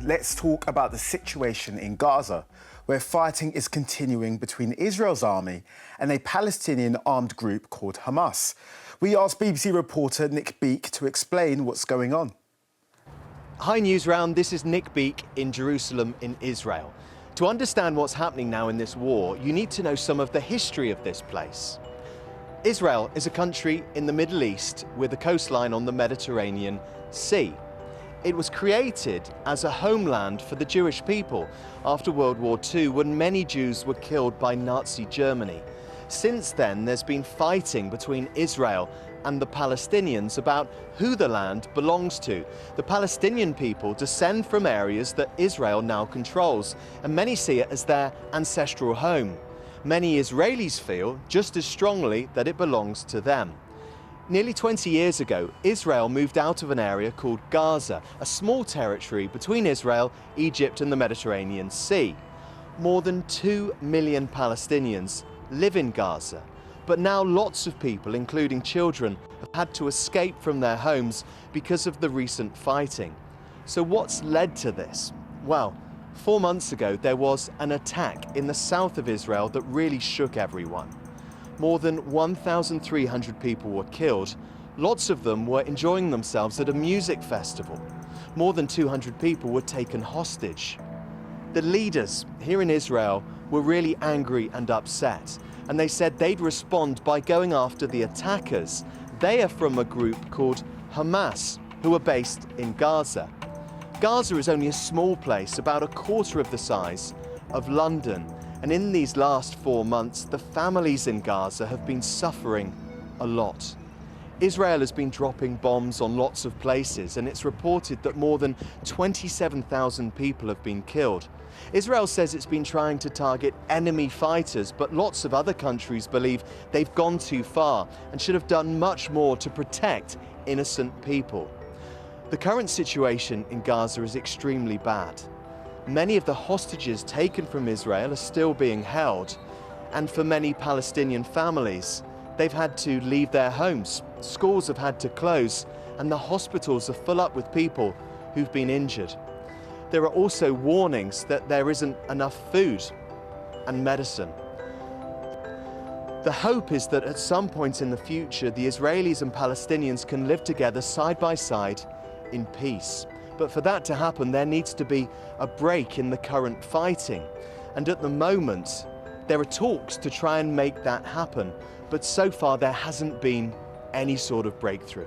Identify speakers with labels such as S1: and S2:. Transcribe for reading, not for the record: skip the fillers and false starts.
S1: let's talk about the situation in Gaza, where fighting is continuing between Israel's army and a Palestinian armed group called Hamas. We asked BBC reporter Nick Beake to explain what's going on.
S2: Hi Newsround, this is Nick Beake in Jerusalem in Israel. To understand what's happening now in this war, you need to know some of the history of this place. Israel is a country in the Middle East with a coastline on the Mediterranean Sea. It was created as a homeland for the Jewish people after World War II, when many Jews were killed by Nazi Germany. Since then, there's been fighting between Israel and the Palestinians about who the land belongs to. The Palestinian people descend from areas that Israel now controls, and many see it as their ancestral home. Many Israelis feel just as strongly that it belongs to them. Nearly 20 years ago, Israel moved out of an area called Gaza, a small territory between Israel, Egypt and the Mediterranean Sea. More than 2 million Palestinians live in Gaza, but now lots of people, including children, have had to escape from their homes because of the recent fighting. So what's led to this? Well, 4 months ago, there was an attack in the south of Israel that really shook everyone. More than 1,300 people were killed. Lots of them were enjoying themselves at a music festival. More than 200 people were taken hostage. The leaders here in Israel were really angry and upset, and they said they'd respond by going after the attackers. They are from a group called Hamas, who are based in Gaza. Gaza is only a small place, about a quarter of the size of London. And in these last 4 months, the families in Gaza have been suffering a lot. Israel has been dropping bombs on lots of places, and it's reported that more than 27,000 people have been killed. Israel says it's been trying to target enemy fighters, but lots of other countries believe they've gone too far and should have done much more to protect innocent people. The current situation in Gaza is extremely bad. Many of the hostages taken from Israel are still being held, and for many Palestinian families, they've had to leave their homes. Schools have had to close, and the hospitals are full up with people who've been injured. There are also warnings that there isn't enough food and medicine. The hope is that at some point in the future, the Israelis and Palestinians can live together side by side in peace. But for that to happen, there needs to be a break in the current fighting. And at the moment, there are talks to try and make that happen. But so far, there hasn't been any sort of breakthrough.